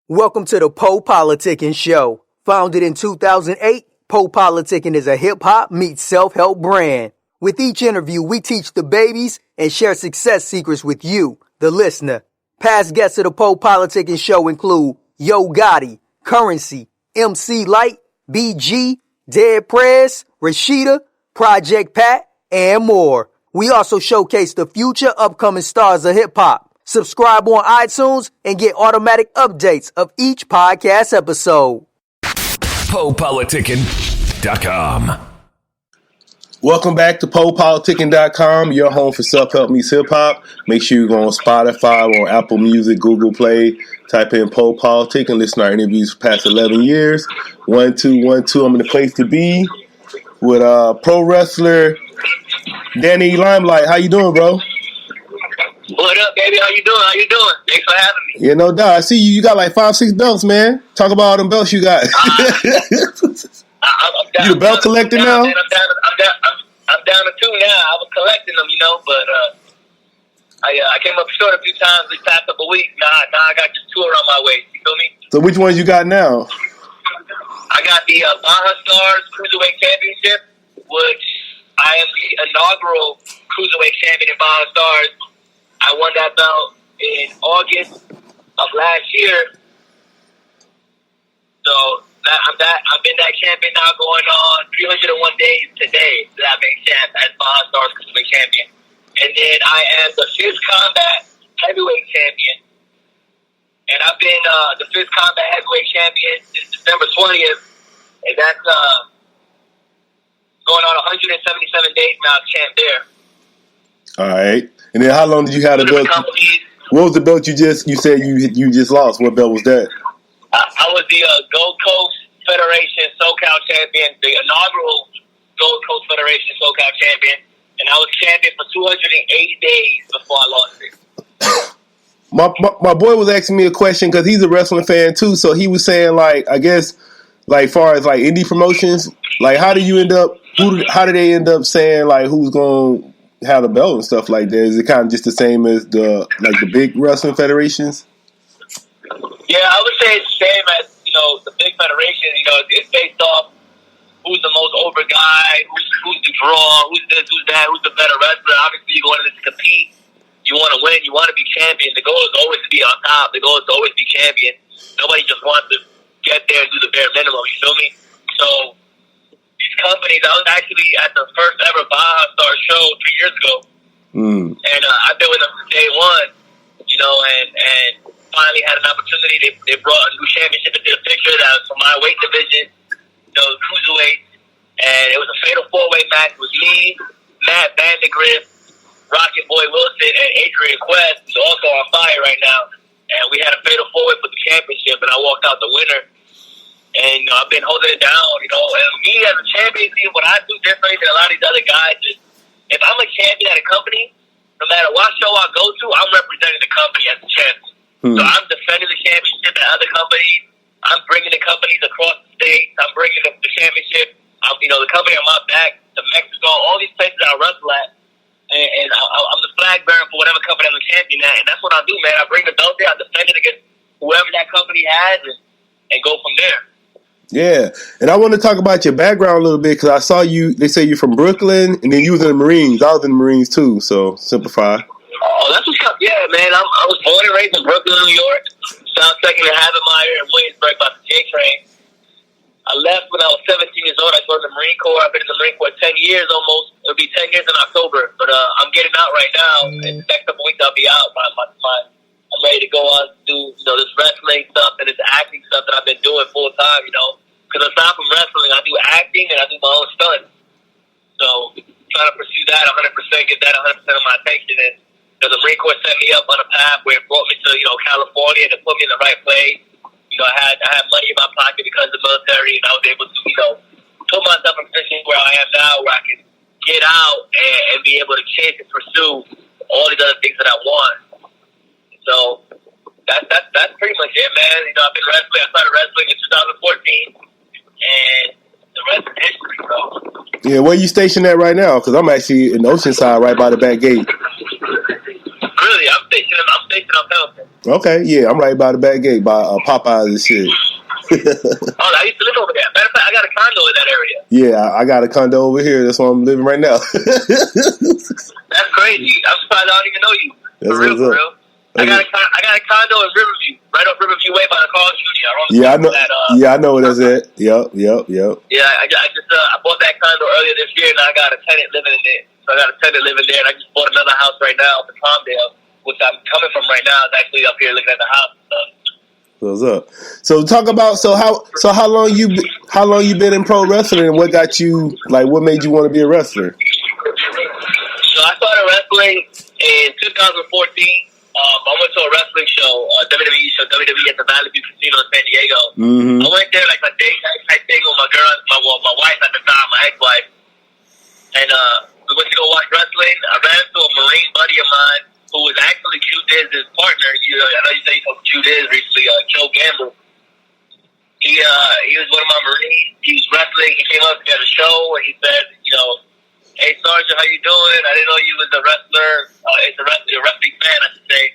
Welcome to the PoPolitickin show. Founded in 2008, PoPolitickin is a hip-hop meets self-help brand. With each interview, we teach the babies and share success secrets with you, the listener. Past guests of the PoPolitickin show include Yo Gotti, Currency, MC Light, BG, Dead Prez, Rashida, Project Pat, and more. We also showcase the future upcoming stars of hip-hop. Subscribe on iTunes and get automatic updates of each podcast episode. PoPolitickin.com. Welcome back to PoPolitickin.com, your home for self-help meets hip-hop. Make sure you go on Spotify, on Apple Music, Google Play. Type in PoPolitickin, listen to our interviews for past 11 years. 1212, I'm in the place to be with pro wrestler Danny Limelight. How you doing, bro? What up, baby? How you doing? Thanks for having me. Yeah, no doubt. I see you. You got like 5-6 belts, man. Talk about all them belts you got. I'm down, you a belt collector now? Man, I'm down to 2 now. I was collecting them, but I came up short a few times these past couple weeks. Now I got just 2 around my waist. You feel me? So which ones you got now? I got the Baja Stars Cruiserweight Championship, which I am the inaugural Cruiserweight Champion in Baja Stars. I won that belt in August of last year. So I've been that champion now going on 301 days today that I've been champ as Baja Stars Cruiserweight Champion. And then I am the Fifth Combat Heavyweight Champion. And I've been the Fifth Combat Heavyweight Champion since December 20th. And that's going on 177 days now, champ there. All right. And then how long did you have the belt? What was the belt you said you just lost? What belt was that? I was the Gold Coast Federation SoCal champion, the inaugural Gold Coast Federation SoCal champion, and I was champion for 280 days before I lost it. My boy was asking me a question because he's a wrestling fan too. So he was saying, like, I guess, like, far as like indie promotions, like, how did they end up saying like who's going to have the belt and stuff like that? Is it kind of just the same as the big wrestling federations? Yeah, I would say it's the same as the big federations. It's based off who's the most over guy, who's the draw, who's this, who's that, who's the better wrestler. Obviously, you go into this to compete. You want to win. You want to be champion. The goal is always to be on top. The goal is to always be champion. Nobody just wants to get there and do the bare minimum. You feel me? So these companies, I was actually at the first ever Baja Star show 3 years ago. And I've been with them from day one, and finally had an opportunity. They brought a new championship into the picture that was for my weight division, cruiserweight, and it was a fatal 4-way match. It was me, Matt Vandegrift, Rocket Boy Wilson, and Adrian Quest, who's also on fire right now. And we had a fatal 4-way for the championship, and I walked out the winner. And I've been holding it down, and me as a champion, what I do differently than a lot of these other guys is, if I'm a champion at a company, no matter what show I go to, I'm representing the company as a champion. So I'm defending the championship at other companies. I'm bringing the companies across the states. I'm bringing the championship, the company on my back to Mexico, all these places I wrestle at. And I'm the flag bearer for whatever company I'm the champion at. And that's what I do, man. I bring the belt there, I defend it against whoever that company has, and go from there. Yeah, and I want to talk about your background a little bit because I saw you. They say you're from Brooklyn, and then you was in the Marines. I was in the Marines too, so simplify. Oh, that's what's up. Yeah, man. I was born and raised in Brooklyn, New York. South Second and Havemeyer and Williamsburg by the J train. I left when I was 17 years old. I joined the Marine Corps. I've been in the Marine Corps 10 years almost. It'll be 10 years in October, but I'm getting out right now. In the next couple weeks, I'll be out. I'm ready to go on to do this wrestling stuff and this acting stuff that I've been doing full time. Because aside from wrestling, I do acting and I do my own stunts. So trying to pursue that 100%, get that 100% of my attention. And the Marine Corps set me up on a path where it brought me to California to put me in the right place. I had money in my pocket because of the military, and I was able to put myself in a position where I am now, where I can get out and be able to chase and pursue all these other things that I want. So that's pretty much it, man. I've been wrestling. I started wrestling in 2014, and the rest is history, bro. Yeah, where you stationed at right now? Because I'm actually in Oceanside, right by the back gate. Really, I'm stationed on Pendleton. Okay, yeah, I'm right by the back gate by Popeyes and shit. Oh, I used to live over there. Matter of fact, I got a condo in that area. Yeah, I got a condo over here. That's where I'm living right now. That's crazy. I'm surprised I don't even know you. That's For real, what's for up. real. I got a condo in Riverview, right up Riverview Way by the Carl Jr. Yeah, I know where that's at. Yep. Yeah, I just I bought that condo earlier this year, and I got a tenant living in there. So I got a tenant living there, and I just bought another house right now up in Palmdale, which I'm coming from right now. It's actually up here looking at the house and stuff. What's up? So talk about how long you been in pro wrestling, and what got you what made you want to be a wrestler? So I started wrestling in 2014. I went to a wrestling show, a WWE show, WWE at the Valley View Casino in San Diego. Mm-hmm. I went there like a date night type thing with my girl, my wife at the time, my ex-wife, and we went to go watch wrestling. I ran into a Marine buddy of mine who was actually Q Diz's partner. I know you said you talked to Q Diz recently, Joe Gamble. He was one of my Marines. He was wrestling. He came up to the show and he said, "Hey, Sergeant, how you doing? I didn't know you was a wrestler. It's a wrestling fan, I should say."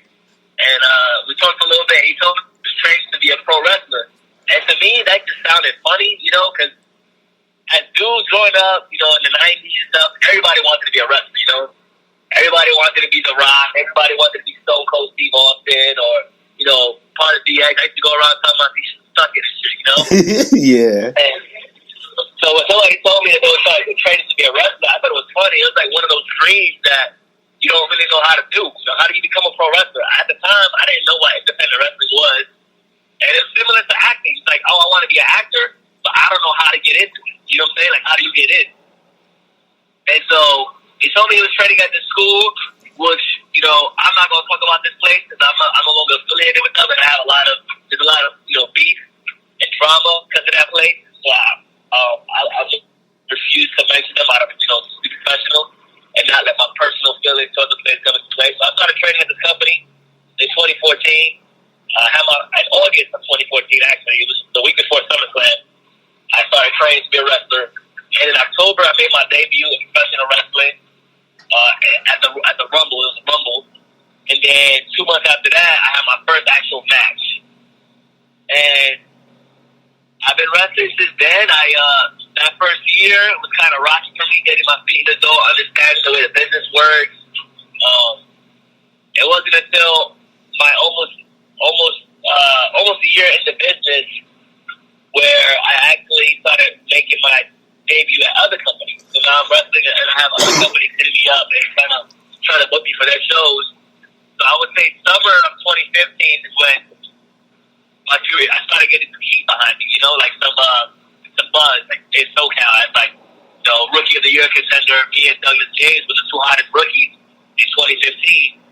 And we talked a little bit. He told me he was trained to be a pro wrestler. And to me, that just sounded funny, because as dudes growing up, in the 90s and stuff, everybody wanted to be a wrestler, Everybody wanted to be The Rock. Everybody wanted to be Stone Cold Steve Austin or, part of DX. I used to go around talking about these stuck in and shit, Yeah. And so when somebody told me that they were trying to train to be a wrestler, I thought it was funny. It was like one of those dreams that you don't really know how to do. How do you become a pro wrestler? At the time, I didn't know what independent wrestling was. And it's similar to acting. It's like, I want to be an actor, but I don't know how to get into it. You know what I'm saying? Like, how do you get in? And so he told me he was training at this school, which, I'm not going to talk about this place because I'm no longer affiliated with them, and there's a lot of beef and drama because of that place. So I refuse to mention them out of, be professional and not let my personal feelings towards the place come into play. So I started training at this company in 2014. In August of 2014, actually, it was the week before SummerSlam. I started training to be a wrestler, and in October I made my debut in professional wrestling at the Rumble. It was a Rumble, and then 2 months after that, I had my first actual match, and I've been wrestling since then. That first year was kind of rocky for me, getting my feet in the door, understanding the way the business works. It wasn't until my almost a year into business where I actually started making my debut at other companies. So now I'm wrestling and I have other companies hitting me up and kind of trying to book me for their shows. So I would say summer of 2015 is when I started getting some heat behind me, like some buzz, like in SoCal. As Rookie of the Year contender, me and Douglas James were the two hottest rookies in 2015.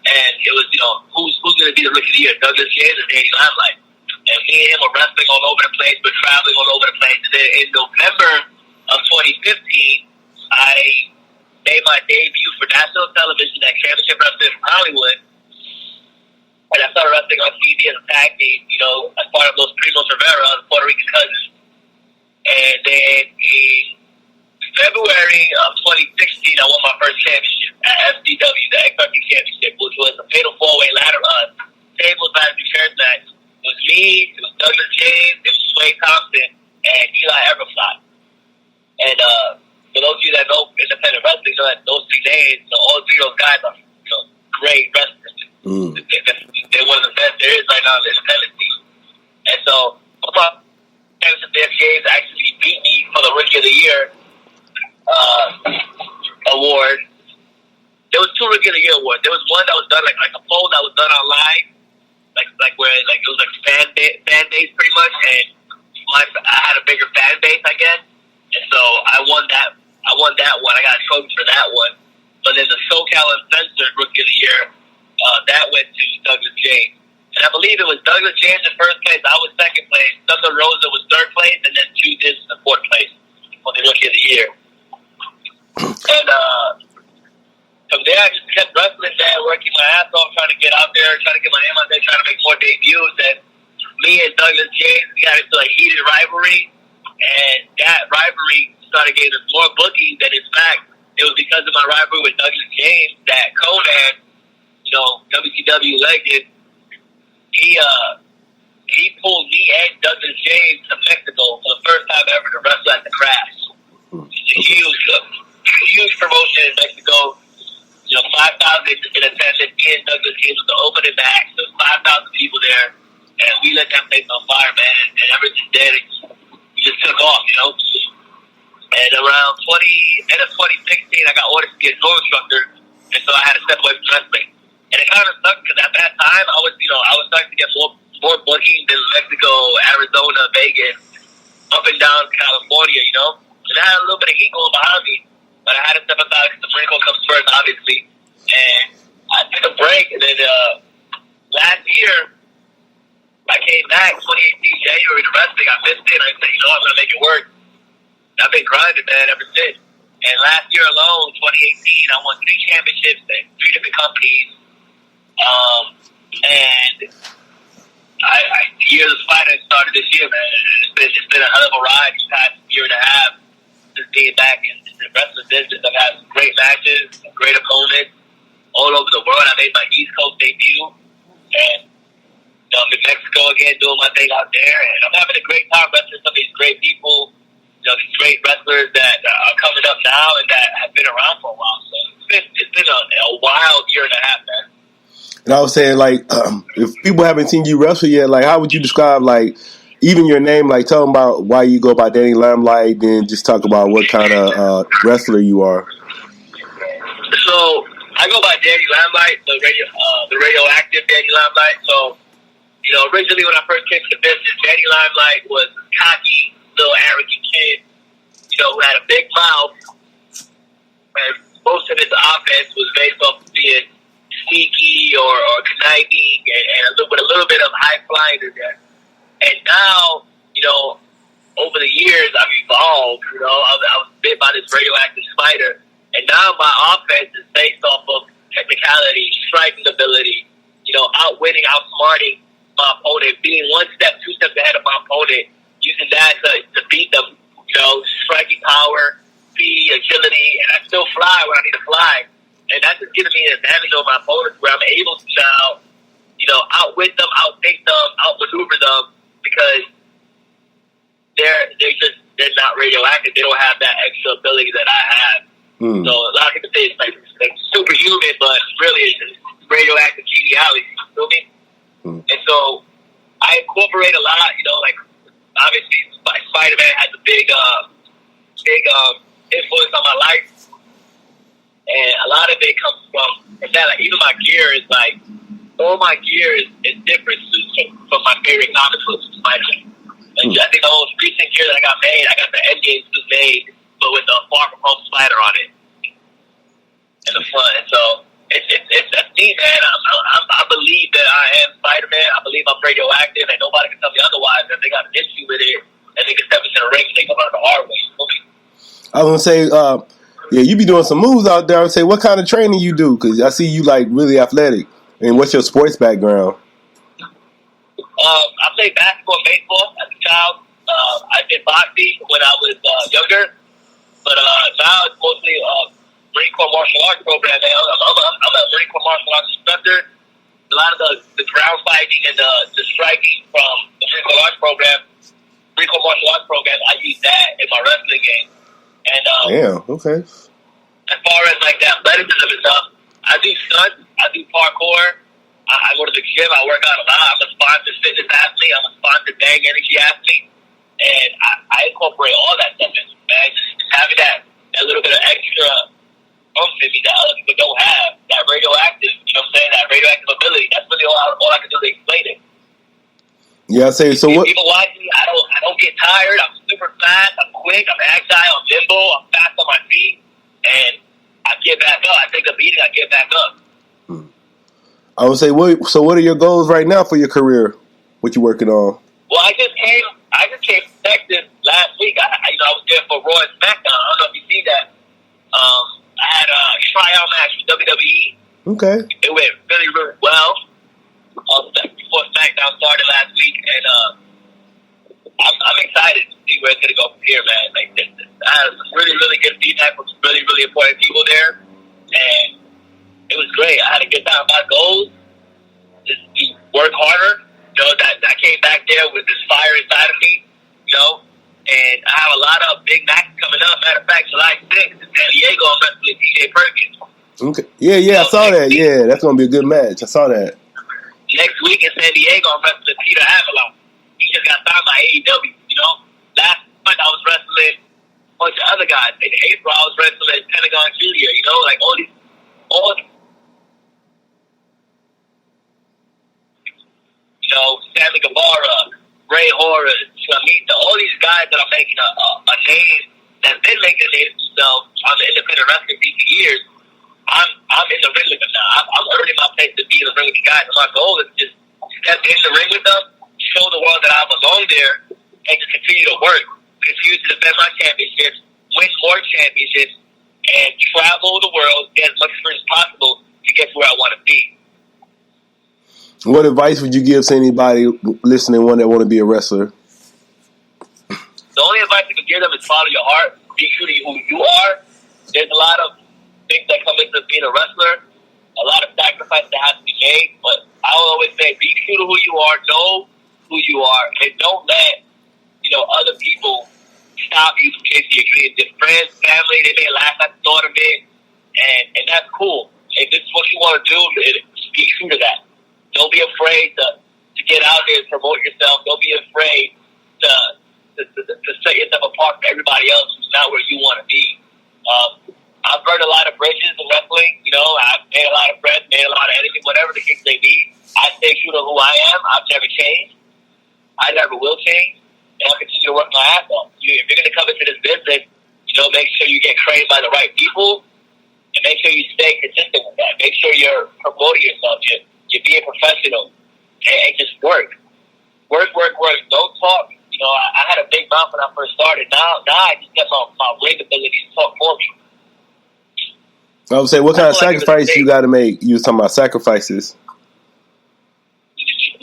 And it was, who's going to be the Rookie of the Year, Douglas James or Danny Limelight? And me and him were wrestling all over the place, but traveling all over the place. And then in November of 2015, I made my debut for national television at Championship Wrestling in Hollywood. And I started wrestling on TV as a tag team, as part of Los Primos Rivera, the Puerto Rican cousins. And then in February of 2016, I won my first championship at FCW, the XRT Championship, which was a fatal four-way ladder tables ladder chairs match. It was me, it was Douglas James, it was Sway Thompson, and Eli Everfly. And for those of you that know independent wrestling, know that those 3 days, all 3 of those guys are great wrestlers. They're one of the best there is right now in the independent scene. And so, my championship there, James actually beat me for the Rookie of the Year award. There was 2 Rookie of the Year awards. There was one that was done like a poll that was done online, like where it was like fan base pretty much, and I had a bigger fan base, I guess, and so I won that one. I got a trophy for that one. But then the SoCal Uncensored Rookie of the Year, that went to Douglas James, and I believe it was Douglas James in first place. I was second place. Thunder Rosa was third place, and then Q Diz in fourth place for the Rookie of the Year. And from there, I just kept wrestling there, working my ass off, trying to get out there, trying to get my name out there, trying to make more debuts. And me and Douglas James, we got into a heated rivalry, and that rivalry started getting us more bookings. And in fact, it was because of my rivalry with Douglas James that Conan WCW legend, he pulled me and Douglas James to Mexico for the first time ever to wrestle at the Crash. It's a huge promotion in Mexico. 5,000 in attendance. Me and Douglas James was the opening match. There was 5,000 people there, and we let that place on fire, man. And ever since then, we just took off, And around end of 2016, I got ordered to be a drill instructor, and so I had to step away from wrestling. And it kind of sucked because at that time, I was starting to get more booking than Mexico, Arizona, Vegas, up and down California, And I had a little bit of heat going behind me, but I had to step aside because the Marine Corps comes first, obviously. And I took a break, and then last year, I came back 2018 January to wrestling. I missed it, and I said, I'm going to make it work. And I've been grinding, man, ever since. And last year alone, 2018, I won 3 championships at 3 different companies. And the year the fighter started this year, man. It's been a hell of a ride these past year and a half since being back in the wrestling business. I've had some great matches, some great opponents all over the world. I made my East Coast debut, and I'm in Mexico again doing my thing out there. And I'm having a great time wrestling some of these great people, these great wrestlers that are coming up now and that have been around for a while. So it's been a wild year and a half, man. And I was saying, if people haven't seen you wrestle yet, how would you describe, even your name, tell them about why you go by Danny Limelight, then just talk about what kind of wrestler you are. So, I go by Danny Limelight, the radioactive Danny Limelight. So, originally when I first came to the business, Danny Limelight was a cocky, little arrogant kid, who had a big mouth, and most of his offense was based off of being sneaky or conniving and with a little bit of high flying in there. And now, over the years, I've evolved. I was bit by this radioactive spider, and now my offense is based off of technicality, striking ability, outwitting, outsmarting my opponent, being 1 step, 2 steps ahead of my opponent, using that to beat them. Striking power, speed, agility, and I still fly when I need to fly. And that's just giving me an advantage over my opponents where I'm able to now, outwit them, outthink them, outmaneuver them because they're not radioactive. They don't have that extra ability that I have. So a lot of people say it's like superhuman, but really it's just radioactive geniality. You feel me? And so I incorporate a lot. Obviously Spider-Man has a big influence on my life. And a lot of it comes from that. Even my gear is all my gear is different suits from my favorite comic books, Spider-Man. I think the most recent gear that I got the Endgame suit made, but with a Far From Home spider on it in the front. And so it's a thing, man. I believe that I am Spider-Man. I believe I'm radioactive, and nobody can tell me otherwise. If they got an issue with it, and they can step into the ring and they come out the hard way. I was gonna say, you be doing some moves out there. I would say, what kind of training you do? Because I see you really athletic. And what's your sports background? I played basketball and baseball as a child. I did boxing when I was younger, but now it's mostly Marine Corps martial arts program. Man. I'm a Marine Corps martial arts instructor. A lot of the ground fighting and the striking from the Marine Corps martial arts program, I use that in my wrestling game. And okay. As far as the athleticism and stuff, I do stunts, I do parkour, I go to the gym, I work out a lot. I'm a sponsored fitness athlete, I'm a sponsored Bang Energy athlete, and I incorporate all that stuff in, man. Just having that little bit of extra oomph in me that other people don't have, that radioactive, that radioactive ability. That's really all I can do to explain it. Yeah, I say so. What people watch me, I don't get tired. I'm super fast. I'm quick. I'm agile. I'm nimble. I'm fast on my feet, and I get back up. I take a beating. I get back up. I would say, what are your goals right now for your career? What you working on? Well, I just came to Texas last week. I was there for Raw and SmackDown. I don't know if you see that. I had a tryout match with WWE. Okay. It went really, really well. Before SmackDown started last week, and I'm excited to see where it's going to go from here, man. I had some really, really good feedback from some really, really important people there, and it it was great. I had to get down my goals, just work harder. You know, that I came back there with this fire inside of me, you know, and I have a lot of big matches coming up. Matter of fact, July 6th in San Diego, I'm wrestling DJ Perkins. Okay. Yeah, I saw that. Yeah, that's going to be a good match. I saw that. Next week in San Diego, I'm wrestling Peter Avalon. He just got signed by AEW, you know. Last month, I was wrestling a bunch of other guys. In April, I was wrestling Pentagon Jr., you know, like all you know, Sammy Guevara, Ray Horace, Shamita, all these guys that are making a name, that's been making a name for themselves on the independent wrestling scene for years. I'm in the ring with them now. I'm earning my place to be in the ring with the guys. And my goal is just step in the ring with them, show the world that I belong there, and just continue to work, continue to defend my championships, win more championships, and travel the world, get as much experience as possible to get to where I want to be. What advice would you give to anybody listening, one that want to be a wrestler? The only advice I can give them is follow your heart, be true to who you are. There's a lot of things that come into being a wrestler, a lot of sacrifices that have to be made, but I will always say be true to who you are, know who you are, and don't let, you know, other people stop you from chasing your dreams. Your friends, family, they may laugh at the thought of it, and that's cool. If this is what you want to do, be true to that. Don't be afraid to get out there and promote yourself. Don't be afraid to set yourself apart from everybody else who's not where you want to be. I've burned a lot of bridges in wrestling. You know, I've made a lot of friends, made a lot of enemies, whatever the case may be. I stay true to who I am. I've never changed. I never will change. And I'll continue to work my ass off. If you're going to come into this business, you know, make sure you get trained by the right people, and make sure you stay consistent with that. Make sure you're promoting yourself. You're being professional, and just work. Work. Don't talk. You know, I had a big mouth when I first started. Now I just get my ring ability to talk for me. I would say, what kind of sacrifices you got to make? You was talking about sacrifices.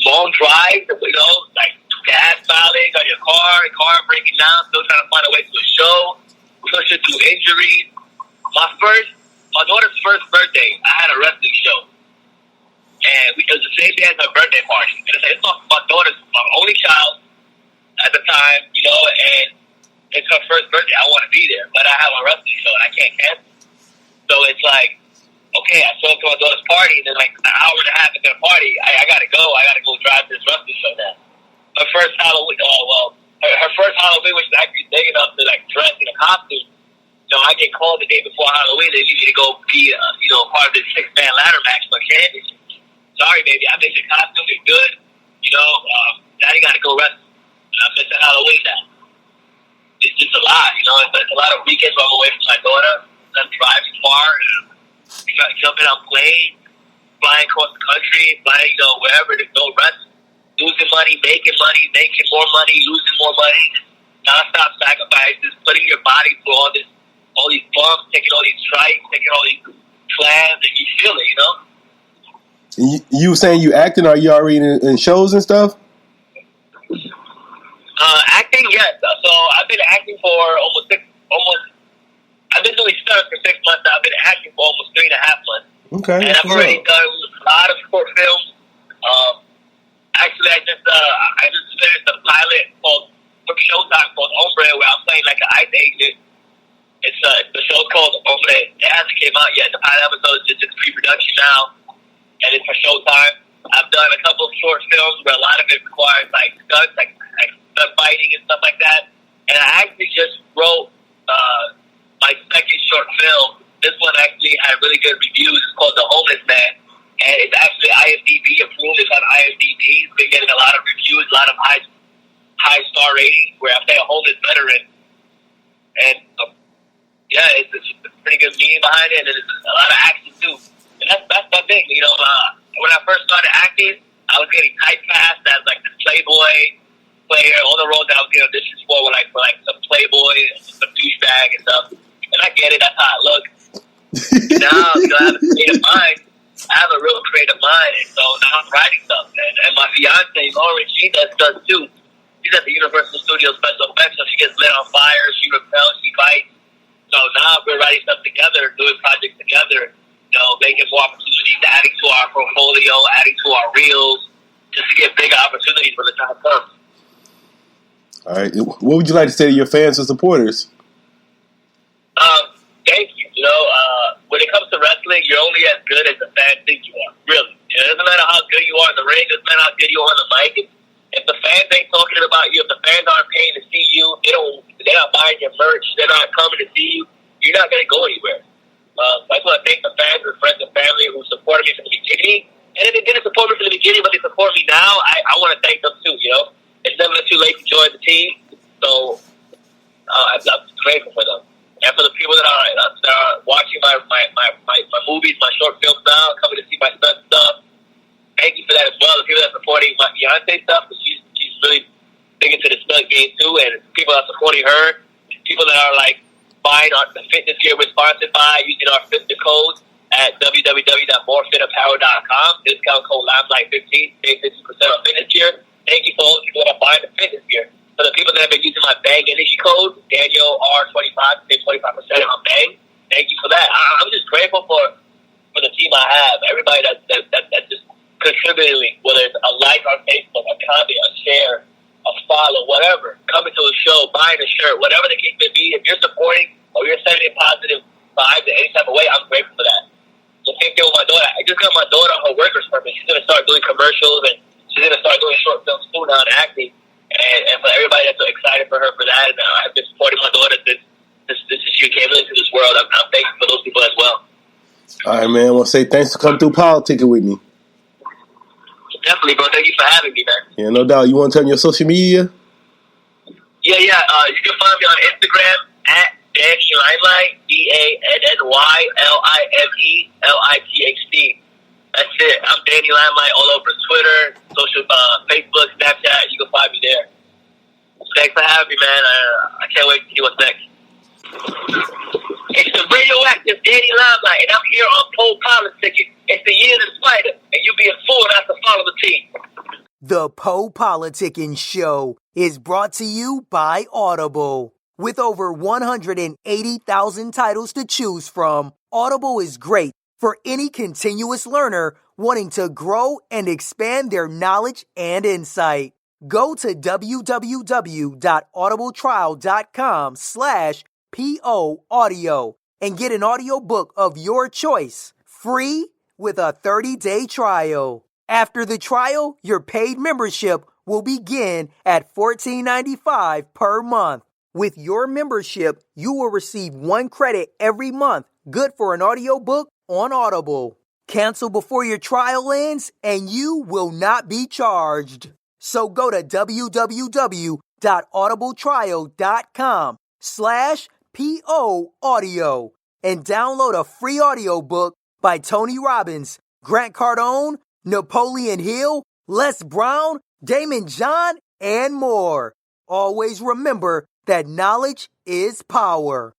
Long drives, you know, like gas mileage on your car breaking down, still trying to find a way to a show, pushing through injuries. My daughter's first birthday, I had a wrestling show. And it was the same day as her birthday party. And it's my daughter's my only child at the time, you know, and it's her first birthday. I want to be there, but I have a wrestling show and I can't cancel. So it's like, okay, I show up to my daughter's party, and then like an hour and a half into the party, I gotta go. I gotta go drive this wrestling show now. Her first Halloween, her first Halloween was actually big enough to like dress in a costume. So I get called the day before Halloween. They need me to go be, you know, part of this 6-man ladder match for championship. Sorry, baby, I missed your costume. It's good. You know, daddy got to go wrestle. And I'm missing Halloween now. It's just a lot, you know. It's a lot of weekends where I'm away from my daughter. I'm driving far, jumping on planes, flying across the country, flying, you know, wherever to go rest, losing money, making more money, losing more money, non-stop sacrifices, putting your body through all these bumps, taking all these strikes, taking all these slams, and you feel it, you know. You were saying you acting? Are you already in shows and stuff? Acting, yes. So I've been acting for I've been doing stuff for 6 months. I've been acting for almost 3.5 months. Okay. And I've already done a lot of short films. Actually, I just finished a pilot from Showtime called Hombre, where I'm playing like an ICE agent. The show's called Hombre. It hasn't came out yet. The pilot episode is just pre-production now, and it's for Showtime. I've done a couple of short films where a lot of it requires like stunts, like stunt fighting and stuff like that. And I actually just wrote my second short film. This one actually had really good reviews. It's called The Homeless Man, and it's actually IMDb approved. It's on IMDb. It's been getting a lot of reviews, a lot of high star ratings, where I play a homeless veteran. And yeah, it's a pretty good meaning behind it, and there's a lot of action too. And that's the thing, you know. When I first started acting, I was getting typecast as like this playboy player. All the roles that I was getting auditions for were like some playboy, some douchebag and stuff. And I get it. That's how I look. Now, you know, I have a creative mind. I have a real creative mind, and so now I'm writing stuff. And my fiance, Lauren, she does too. She's at the Universal Studios Special Effects, so she gets lit on fire. She repels. She fights. So now we're writing stuff together, doing projects together. making more opportunities, adding to our portfolio, adding to our reels, just to get bigger opportunities when the time comes. All right. What would you like to say to your fans and supporters? Thank you. When it comes to wrestling, you're only as good as the fans think you are. Really. It doesn't matter how good you are in the ring. It doesn't matter how good you are on the mic. If the fans ain't talking about you, if the fans aren't paying to see you, they're not buying your merch, they're not coming to see you, you're not going to go anywhere. I just want to thank the fans and friends and family who supported me from the beginning. And if they didn't support me from the beginning, but they support me now, I want to thank them too, It's never too late to join the team. So I'm grateful for them. And for the people that are watching my movies, my short films now, coming to see my stunt stuff, thank you for that as well. The people that are supporting my Beyonce stuff, because she's really big into the stunt game too, and people that are supporting her, people that are buying the fitness gear we're sponsored by, using our fitness code at www.morefitapparel.com, discount code Limelight15, save 50% on fitness gear. Thank you for all the people that are buying the fitness gear. For the people that have been using my Bang Energy code, Daniel R25, save 25% on Bang. Thank you for that. I'm just grateful for the team I have. Everybody that just contributing, whether it's a like on Facebook, a comment, a share, a follow, whatever, coming to a show, buying a shirt, whatever the case may be. If you're supporting or you're sending positive vibes in any type of way, I'm grateful for that. The same thing with my daughter. I just got my daughter her workers permit. She's going to start doing commercials, and she's going to start doing short films too now and acting. And for everybody that's so excited for her for that, and I've been supporting my daughter since she came into this world. I'm thankful for those people as well. All right, man. I want to say thanks for coming through politicking with me. Definitely, bro. Thank you for having me, man. Yeah, no doubt. You want to turn your social media? Yeah. You can find me on Instagram at Danny Limelight, DANNYLIMELIGHT. That's it. I'm Danny Limelight all over Twitter, Facebook, Snapchat. You can find me there. Thanks for having me, man. I can't wait to see what's next. It's the radioactive Danny Limelight, and I'm here on PoPolitickin. It's the year of the spider, and you be a fool not to follow the team. The PoPolitickin Show is brought to you by Audible. With over 180,000 titles to choose from, Audible is great for any continuous learner wanting to grow and expand their knowledge and insight. Go to www.audibletrial.com/POaudio and get an audiobook of your choice, free with a 30-day trial. After the trial, your paid membership will begin at $14.95 per month. With your membership, you will receive 1 credit every month, good for an audiobook on Audible. Cancel before your trial ends and you will not be charged. So go to www.audibletrial.com/POaudio and download a free audiobook by Tony Robbins, Grant Cardone, Napoleon Hill, Les Brown, Damon John, and more. Always remember that knowledge is power.